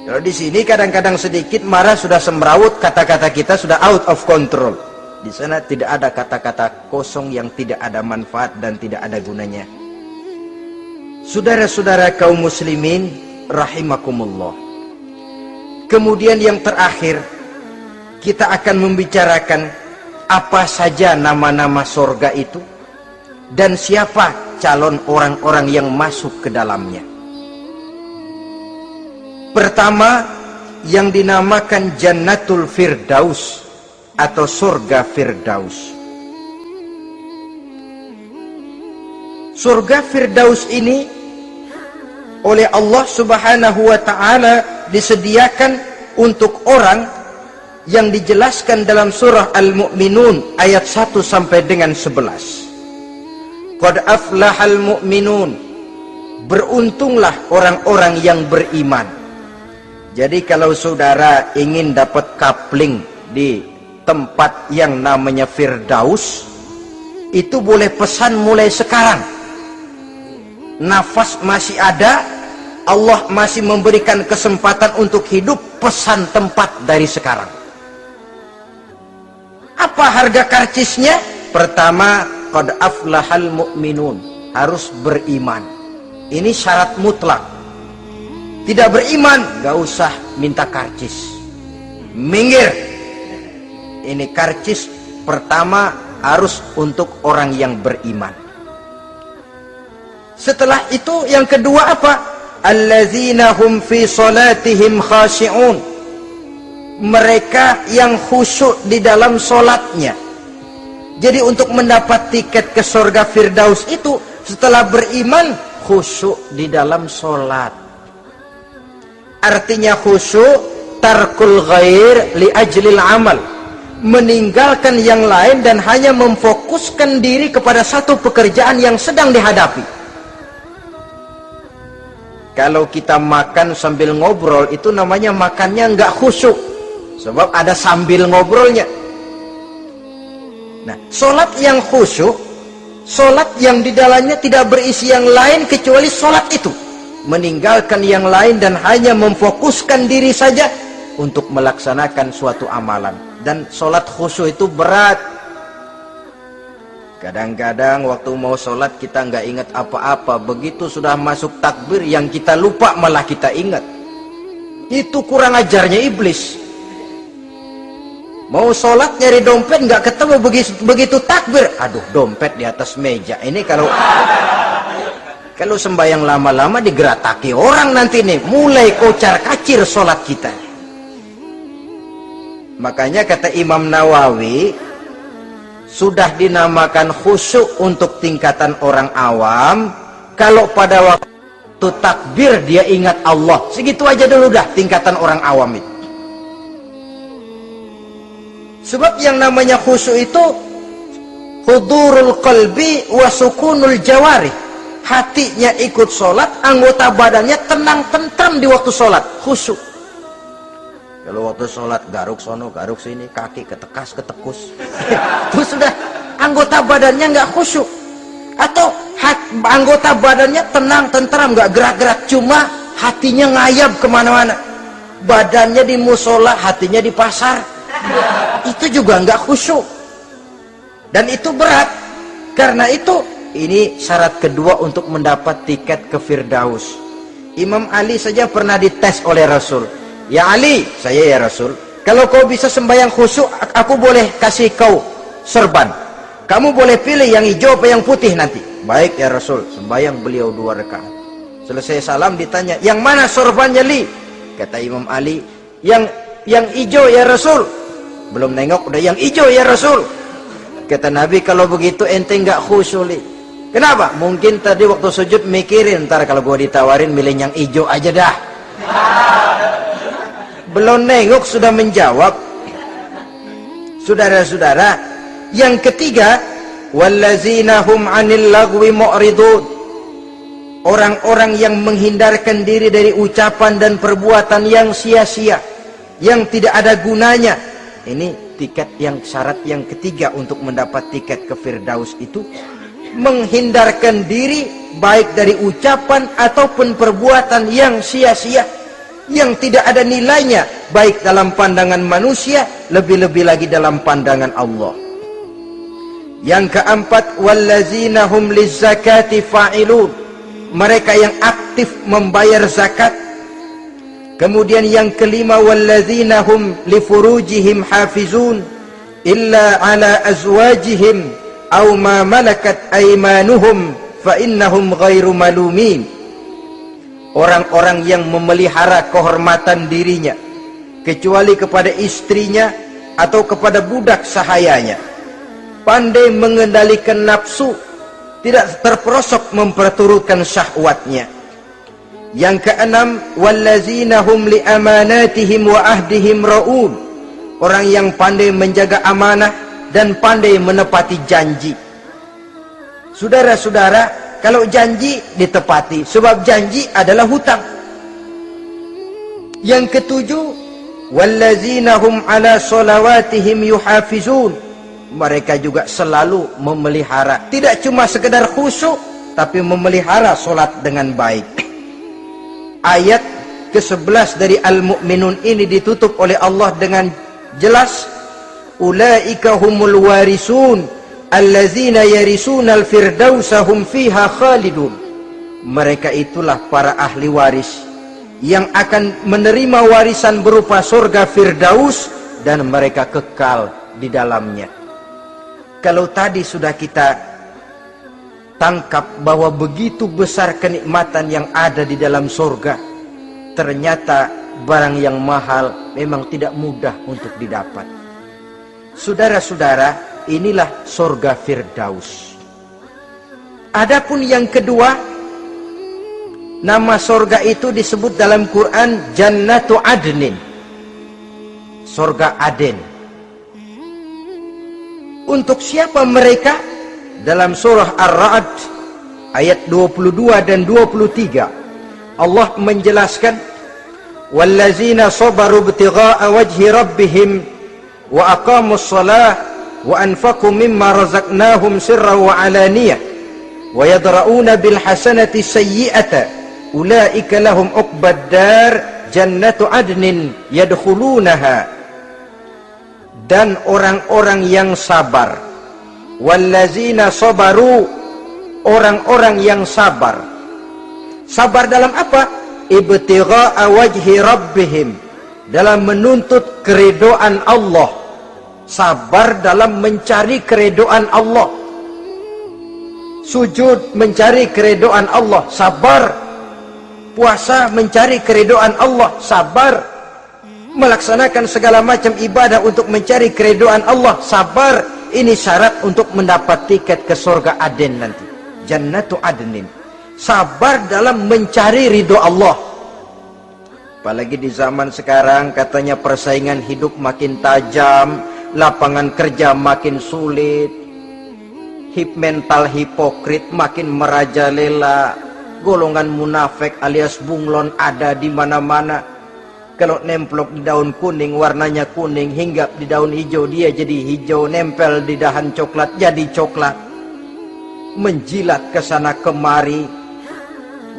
A: Kalau di sini kadang-kadang sedikit marah sudah semrawut, kata-kata kita sudah out of control. Di sana tidak ada kata-kata kosong yang tidak ada manfaat dan tidak ada gunanya. Saudara-saudara kaum muslimin rahimakumullah. Kemudian yang terakhir, kita akan membicarakan apa saja nama-nama surga itu dan siapa calon orang-orang yang masuk ke dalamnya. Pertama, yang dinamakan Jannatul Firdaus atau surga Firdaus. Surga Firdaus ini oleh Allah Subhanahu wa ta'ala disediakan untuk orang yang dijelaskan dalam surah Al-Mu'minun ayat 1 sampai dengan 11. Qad aflahal mu'minun, beruntunglah orang-orang yang beriman. Jadi kalau saudara ingin dapat kapling di tempat yang namanya Firdaus, itu boleh pesan mulai sekarang. Nafas masih ada, Allah masih memberikan kesempatan untuk hidup, pesan tempat dari sekarang. Apa harga karcisnya? Pertama, qad aflahal mu'minun, harus beriman. Ini syarat mutlak. Tidak beriman, gak usah minta karcis. Minggir. Ini karcis pertama harus untuk orang yang beriman. Setelah itu yang kedua apa? Allazina hum fi salatihim khashi'un. Mereka yang khusyuk di dalam solatnya. Jadi untuk mendapat tiket ke surga Firdaus itu, setelah beriman, khusyuk di dalam solat. Artinya khusyuk, tarkul ghair li ajlil amal. meninggalkan yang lain dan hanya memfokuskan diri kepada satu pekerjaan yang sedang dihadapi. Kalau kita makan sambil ngobrol, itu namanya makannya nggak khusyuk, sebab ada sambil ngobrolnya. Nah, sholat yang khusyuk, sholat yang di dalamnya tidak berisi yang lain kecuali sholat itu, meninggalkan yang lain dan hanya memfokuskan diri saja untuk melaksanakan suatu amalan. Dan sholat khusyuk itu berat. Kadang-kadang waktu mau sholat kita nggak ingat apa-apa, begitu sudah masuk takbir yang kita lupa malah kita ingat. Itu kurang ajarnya iblis. Mau sholat nyari dompet nggak ketemu, begitu takbir, aduh dompet di atas meja. Ini kalau sembahyang lama-lama digerataki orang nanti nih, mulai kocar kacir sholat kita. Makanya kata Imam Nawawi, sudah dinamakan khusyuk untuk tingkatan orang awam kalau pada waktu takbir dia ingat Allah. Segitu aja dulu dah tingkatan orang awam itu. Sebab yang namanya khusyuk itu hudurul qalbi wa sukunul jawarih. Hatinya ikut sholat, anggota badannya tenang tentram di waktu sholat, khusyuk. Kalau waktu sholat garuk sono garuk sini, kaki ketekas ketekus, itu sudah anggota badannya nggak khusyuk. Atau anggota badannya tenang tentram, nggak gerak-gerak, cuma hatinya ngayab kemana-mana. Badannya di musola, hatinya di pasar, itu juga nggak khusyuk. Dan itu berat. Karena itu ini syarat kedua untuk mendapat tiket ke Firdaus. Imam Ali saja pernah dites oleh Rasul. Ya Ali, saya ya Rasul, kalau kau bisa sembahyang khusyuk, aku boleh kasih kau serban. Kamu boleh pilih yang hijau apa yang putih nanti. Baik ya Rasul, sembahyang beliau 2 rakaat. Selesai salam ditanya, yang mana sorbannya Li? Kata Imam Ali, yang hijau ya Rasul. Belum nengok udah yang hijau ya Rasul. Kata Nabi, kalau begitu ente nggak khusyuk Li. Kenapa? Mungkin tadi waktu sujud mikirin, ntar kalau gua ditawarin milih yang hijau aja dah. Belum nengok sudah menjawab. Saudara-saudara, yang ketiga, wallazina hum 'anil lagwi mu'ridun. Orang-orang yang menghindarkan diri dari ucapan dan perbuatan yang sia-sia, yang tidak ada gunanya. Ini tiket yang syarat yang ketiga untuk mendapat tiket ke Firdaus itu, menghindarkan diri baik dari ucapan ataupun perbuatan yang sia-sia, yang tidak ada nilainya baik dalam pandangan manusia, lebih-lebih lagi dalam pandangan Allah. Yang keempat, wallazina hum lizzakati fa'ilun. Mereka yang aktif membayar zakat. Kemudian yang kelima, wallazina hum lifurujihim hafizun illa ala azwajihim aw ma malakat aymanuhum fa innahum ghairu malumin. Orang-orang yang memelihara kehormatan dirinya kecuali kepada istrinya atau kepada budak sahayanya, pandai mengendalikan nafsu, tidak terperosok memperturutkan syahwatnya. Yang keenam, wallazina hum li amanatihim wa ahdihim raun. Orang yang pandai menjaga amanah dan pandai menepati janji. Saudara-saudara, kalau janji ditepati, sebab janji adalah hutang. Yang ketujuh, wallazina hum ala sholawatihim yuhafizun. Mereka juga selalu memelihara, tidak cuma sekedar khusyuk, tapi memelihara solat dengan baik. Ayat ke-11 dari Al-Mu'minun ini ditutup oleh Allah dengan jelas, ulaika humul warisun allazina yarisunal firdausa hum fiha khalidun. Mereka itulah para ahli waris yang akan menerima warisan berupa surga Firdaus dan mereka kekal di dalamnya. Kalau tadi sudah kita tangkap bahwa begitu besar kenikmatan yang ada di dalam surga, ternyata barang yang mahal memang tidak mudah untuk didapat. Saudara-saudara, inilah surga Firdaus. Adapun yang kedua, nama surga itu disebut dalam Quran Jannatu Adnin, surga Aden. Untuk siapa mereka? Dalam surah Ar-Ra'd ayat 22 dan 23 Allah menjelaskan, wallazina sabaru ibtigha'a wajhi rabbihim wa aqamus shalah wa anfaqu mimma razaqnahum sirran wa alaniyah wa yadra'una bil hasanati sayyi'ata ulaika lahum uqbad dar jannatu adnin yadkhulunaha. Dan orang-orang yang sabar, wallazina sabaru, orang-orang yang sabar. Sabar dalam apa? Ibtigha'a wajhi rabbihim, dalam menuntut keridhaan Allah. Sabar dalam mencari keridhaan Allah. Sujud mencari keridhaan Allah, sabar. Puasa mencari keridhaan Allah, sabar. Melaksanakan segala macam ibadah untuk mencari keridhaan Allah, sabar. Ini syarat untuk mendapat tiket ke surga Aden nanti, Jannatu Adnin. Sabar dalam mencari ridho Allah. Apalagi di zaman sekarang katanya persaingan hidup makin tajam, lapangan kerja makin sulit, mental hipokrit makin merajalela, golongan munafik alias bunglon ada di mana-mana. Kalau nemplok di daun kuning warnanya kuning, hinggap di daun hijau dia jadi hijau, nempel di dahan coklat jadi coklat. Menjilat ke sana kemari,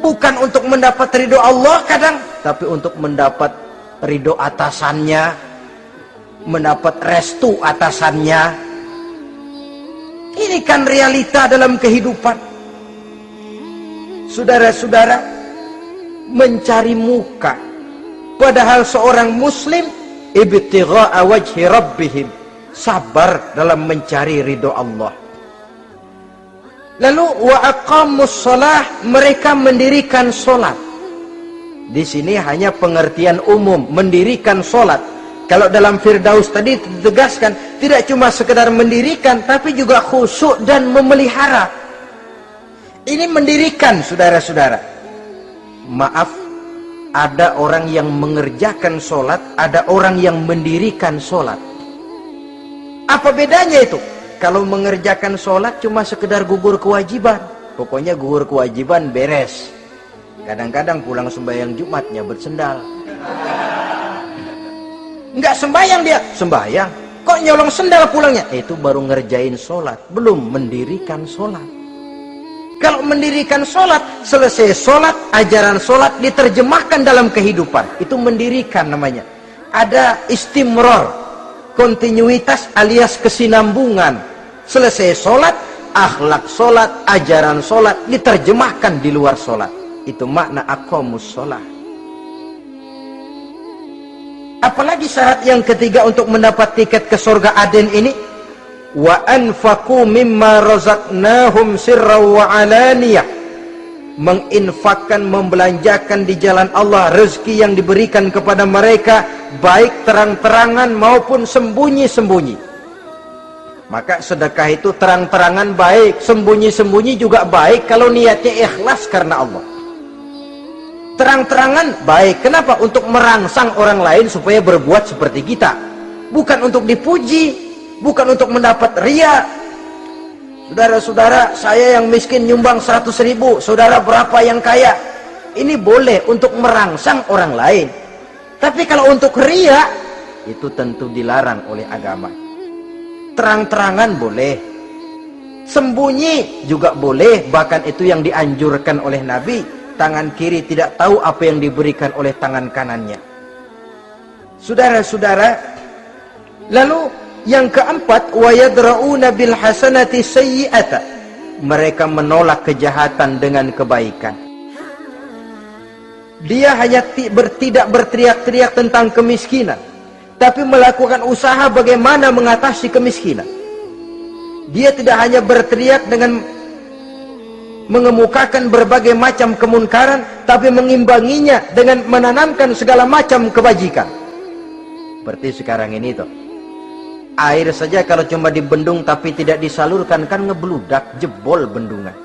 A: bukan untuk mendapat ridho Allah kadang, tapi untuk mendapat ridho atasannya, mendapat restu atasannya. Ini kan realita dalam kehidupan. Saudara-saudara, mencari muka. Padahal seorang muslim ibtigha'a wajhi rabbihim, sabar dalam mencari ridho Allah. Lalu wa aqamus shalah, mereka mendirikan salat. Di sini hanya pengertian umum, mendirikan salat. Kalau dalam Firdaus tadi ditegaskan, tidak cuma sekedar mendirikan, tapi juga khusyuk dan memelihara. Ini mendirikan, saudara-saudara. Maaf, ada orang yang mengerjakan sholat, ada orang yang mendirikan sholat. Apa bedanya itu? Kalau mengerjakan sholat cuma sekedar gugur kewajiban, pokoknya gugur kewajiban beres. Kadang-kadang pulang sembahyang Jumatnya bersendal. Enggak sembahyang dia, sembahyang. Kok nyolong sendal pulangnya? Itu baru ngerjain sholat, belum mendirikan sholat. Kalau mendirikan sholat, selesai sholat, ajaran sholat diterjemahkan dalam kehidupan. Itu mendirikan namanya. Ada istimror, kontinuitas alias kesinambungan. Selesai sholat, akhlak sholat, ajaran sholat diterjemahkan di luar sholat. Itu makna aqamus sholat. Apalagi syarat yang ketiga untuk mendapat tiket ke surga Aden ini? Wa anfaqu mimma razaqnahum sirran wa alaniyah, menginfakkan, membelanjakan di jalan Allah rezeki yang diberikan kepada mereka, baik terang-terangan maupun sembunyi-sembunyi. Maka sedekah itu terang-terangan baik, sembunyi-sembunyi juga baik kalau niatnya ikhlas karena Allah. Terang-terangan baik, kenapa? Untuk merangsang orang lain supaya berbuat seperti kita, bukan untuk dipuji, bukan untuk mendapat ria. Saudara-saudara, saya yang miskin nyumbang 100.000, saudara berapa yang kaya? Ini boleh untuk merangsang orang lain. Tapi kalau untuk ria, itu tentu dilarang oleh agama. Terang-terangan boleh, sembunyi juga boleh, bahkan itu yang dianjurkan oleh Nabi. Tangan kiri tidak tahu apa yang diberikan oleh tangan kanannya. Saudara-saudara, lalu yang keempat, wa yadra'una bil hasanati sayyi'ata, mereka menolak kejahatan dengan kebaikan. Dia hanya tidak berteriak-teriak tentang kemiskinan, tapi melakukan usaha bagaimana mengatasi kemiskinan. Dia tidak hanya berteriak dengan mengemukakan berbagai macam kemunkaran, tapi mengimbanginya dengan menanamkan segala macam kebajikan. Seperti sekarang ini tuh, air saja kalau cuma dibendung tapi tidak disalurkan kan ngebludak, jebol bendungan.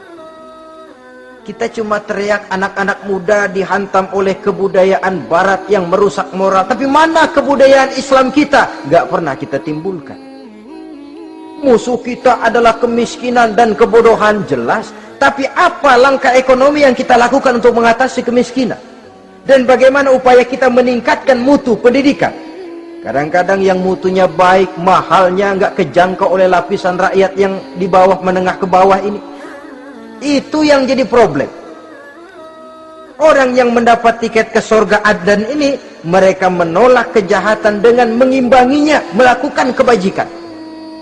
A: Kita cuma teriak anak-anak muda dihantam oleh kebudayaan barat yang merusak moral, tapi mana kebudayaan Islam kita? Gak pernah kita timbulkan. Musuh kita adalah kemiskinan dan kebodohan, jelas. Tapi apa langkah ekonomi yang kita lakukan untuk mengatasi kemiskinan? Dan bagaimana upaya kita meningkatkan mutu pendidikan? Kadang-kadang yang mutunya baik, mahalnya nggak kejangkau oleh lapisan rakyat yang di bawah, menengah ke bawah ini. Itu yang jadi problem. Orang yang mendapat tiket ke surga Adnan ini, mereka menolak kejahatan dengan mengimbanginya, melakukan kebajikan.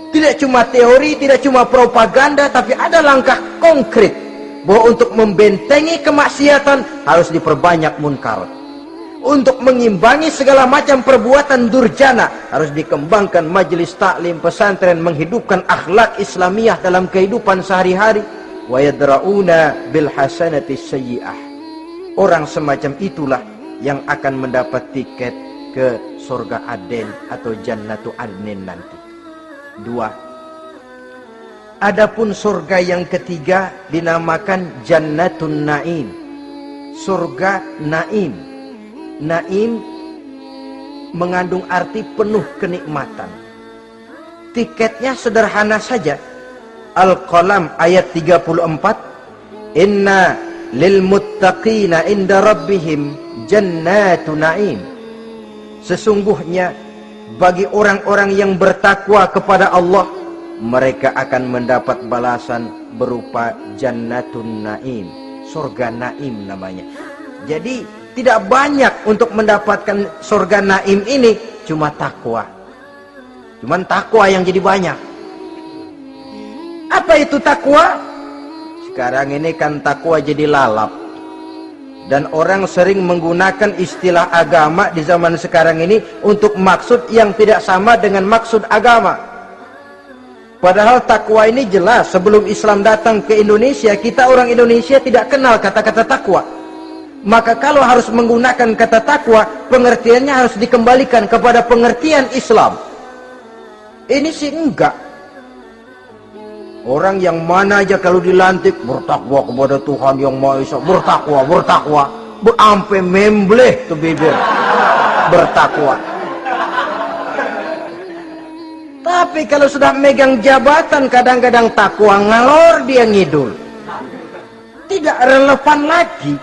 A: Tidak cuma teori, tidak cuma propaganda, tapi ada langkah konkret bahwa untuk membentengi kemaksiatan harus diperbanyak munkar. Untuk mengimbangi segala macam perbuatan durjana harus dikembangkan majelis taklim, pesantren, menghidupkan akhlak Islamiyah dalam kehidupan sehari-hari. Wa yadra'una bil hasanati sayyi'ah. Orang semacam itulah yang akan mendapat tiket ke surga Aden atau Jannatu Adnin nanti. 2. Adapun surga yang ketiga dinamakan Jannatun Naim. Surga Naim. Naim mengandung arti penuh kenikmatan. Tiketnya sederhana saja. Al-Qalam ayat 34. Inna lil muttaqina inda rabbihim jannatun naim. Sesungguhnya bagi orang-orang yang bertakwa kepada Allah, mereka akan mendapat balasan berupa Jannatun Naim, surga Naim namanya. Jadi tidak banyak untuk mendapatkan surga Naim ini, cuma takwa. Cuman takwa yang jadi banyak. Apa itu takwa? Sekarang ini kan takwa jadi lalap. Dan orang sering menggunakan istilah agama di zaman sekarang ini untuk maksud yang tidak sama dengan maksud agama. Padahal takwa ini jelas, sebelum Islam datang ke Indonesia, kita orang Indonesia tidak kenal kata-kata takwa. Maka kalau harus menggunakan kata takwa, pengertiannya harus dikembalikan kepada pengertian Islam. Ini sih enggak. Orang yang mana aja kalau dilantik bertakwa kepada Tuhan yang Maha Esa, bertakwa, sampai membleh tuh bibir, bertakwa. Tapi kalau sudah megang jabatan, kadang-kadang takwa ngalor dia ngidul, tidak relevan lagi.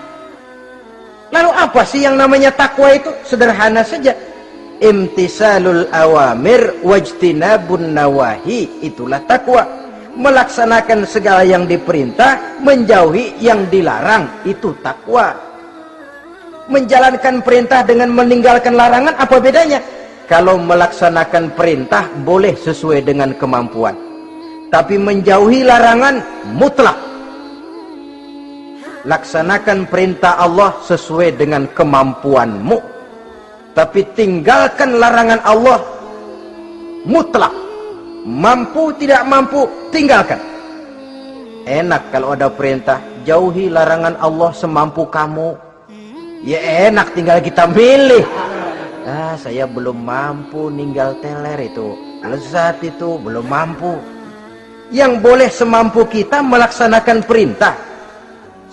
A: Lalu apa sih yang namanya takwa itu? Sederhana saja, imtisalul awamir wajtinabun nawahi, itulah takwa. Melaksanakan segala yang diperintah, menjauhi yang dilarang, itu takwa. Menjalankan perintah dengan meninggalkan larangan, apa bedanya? Kalau melaksanakan perintah boleh sesuai dengan kemampuan, tapi menjauhi larangan mutlak. Laksanakan perintah Allah sesuai dengan kemampuanmu, tapi tinggalkan larangan Allah mutlak. Mampu tidak mampu, tinggalkan. Enak kalau ada perintah, jauhi larangan Allah semampu kamu. Ya enak, tinggal kita milih. Saya belum mampu ninggal teler itu, lezat itu, belum mampu. Yang boleh semampu kita melaksanakan perintah.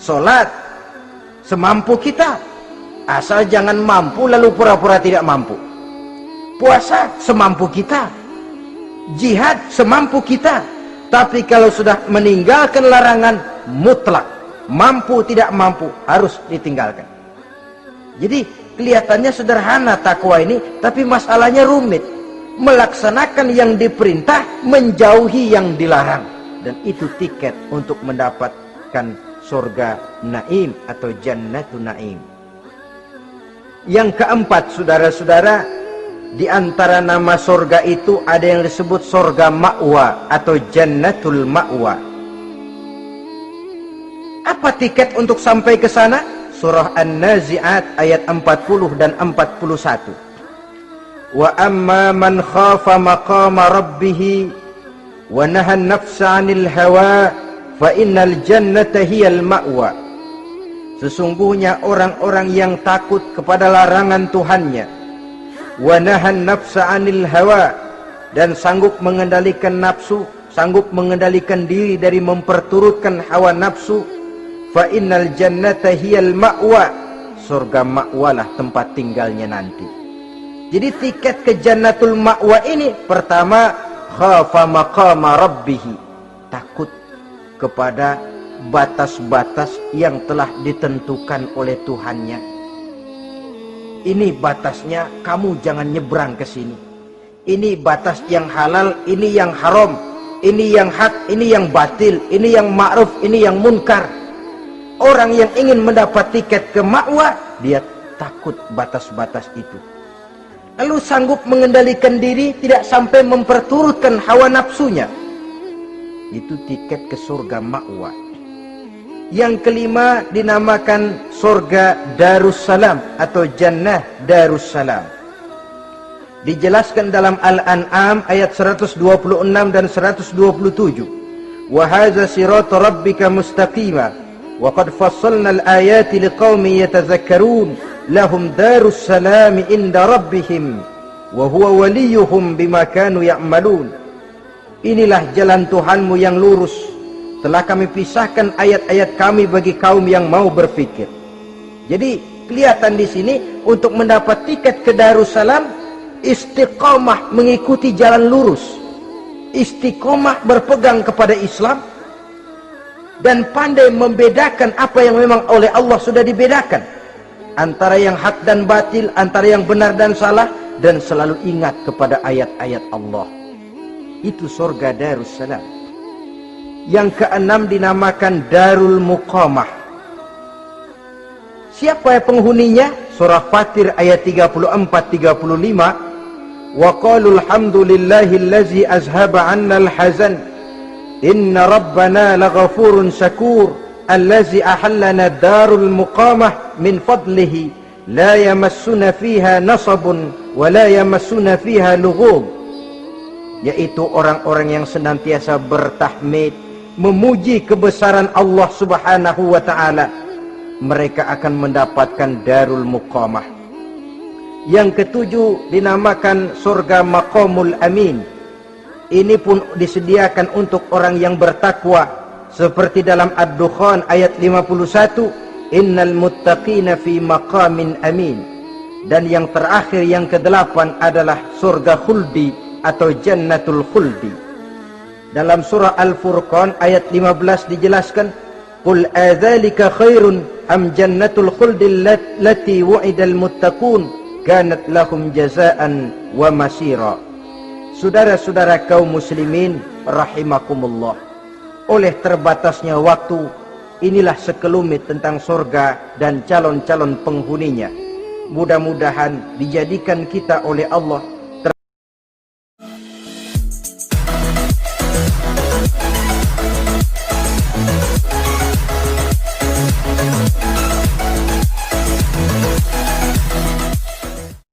A: Sholat semampu kita, asal jangan mampu lalu pura-pura tidak mampu. Puasa semampu kita, jihad semampu kita. Tapi kalau sudah meninggalkan larangan mutlak, mampu tidak mampu harus ditinggalkan. Jadi kelihatannya sederhana takwa ini, tapi masalahnya rumit. Melaksanakan yang diperintah, menjauhi yang dilarang, dan itu tiket untuk mendapatkan surga Naim atau Jannatun Naim. Yang keempat, saudara-saudara, di antara nama surga itu ada yang disebut surga ma'wa atau Jannatul Ma'wa. Apa tiket untuk sampai ke sana? Surah An-Nazi'at ayat 40 dan 41. Wa amma man khafa maqama rabbih wa nahan nafsa 'anil hawa fa innal jannata hiyal ma'wa. Sesungguhnya orang-orang yang takut kepada larangan Tuhannya, wa nahan nafsa 'anil hawa, dan sanggup mengendalikan nafsu, sanggup mengendalikan diri dari memperturutkan hawa nafsu, fa innal jannata hiyal ma'wa, surga ma'walah tempat tinggalnya nanti. Jadi tiket ke Jannatul Ma'wa ini, pertama khafa maqama rabbih, takut kepada batas-batas yang telah ditentukan oleh Tuhannya. Ini batasnya, kamu jangan nyebrang ke sini. Ini batas yang halal, ini yang haram, ini yang hak, ini yang batil, ini yang ma'ruf, ini yang munkar. Orang yang ingin mendapat tiket ke ma'wa, dia takut batas-batas itu. Lalu sanggup mengendalikan diri, tidak sampai memperturutkan hawa nafsunya. Itu tiket ke surga ma'wa. Yang kelima dinamakan surga Darussalam atau Jannah Darussalam. Dijelaskan dalam Al-An'am ayat 126 dan 127. Wa hadza siratu rabbika mustaqima wa qad fassalna al-ayati liqaumin yatadhakkarun lahum darussalam inda rabbihim wa huwa waliyuhum bima kanu ya'malun. Inilah jalan Tuhanmu yang lurus. Telah kami pisahkan ayat-ayat kami bagi kaum yang mau berfikir. Jadi kelihatan di sini untuk mendapat tiket ke Darussalam, istiqomah mengikuti jalan lurus, istiqomah berpegang kepada Islam, dan pandai membedakan apa yang memang oleh Allah sudah dibedakan antara yang hak dan batil, antara yang benar dan salah, dan selalu ingat kepada ayat-ayat Allah. Itu surga Darussalam. Yang keenam dinamakan Darul Muqamah. Siapa penghuninya? Surah Fatir ayat 34-35. Wa qalu alhamdulillahillazi azhaba 'annal hazan inna rabbana laghafurun syakur allazi ahallana darul muqamah min fadlihi la yamassuna fiha nasabun wa la yamassuna fiha lughub. Yaitu orang-orang yang senantiasa bertahmid, memuji kebesaran Allah Subhanahu wa ta'ala, mereka akan mendapatkan Darul Muqamah. Yang ketujuh dinamakan surga Maqamul Amin. Ini pun disediakan untuk orang yang bertakwa, seperti dalam Ad-Dukhan ayat 51, innal muttaqina fi maqamin amin. Dan yang terakhir, yang kedelapan adalah surga khuldi atau jannatul khuldi. Dalam surah Al-Furqan ayat 15 dijelaskan, qul adzalika khairun am jannatul khuldi allati wu'idal muttaqun kanat lahum jazaan wa masira. Saudara-saudara kaum muslimin rahimakumullah, oleh terbatasnya waktu, inilah sekelumit tentang surga dan calon-calon penghuninya. Mudah-mudahan dijadikan kita oleh Allah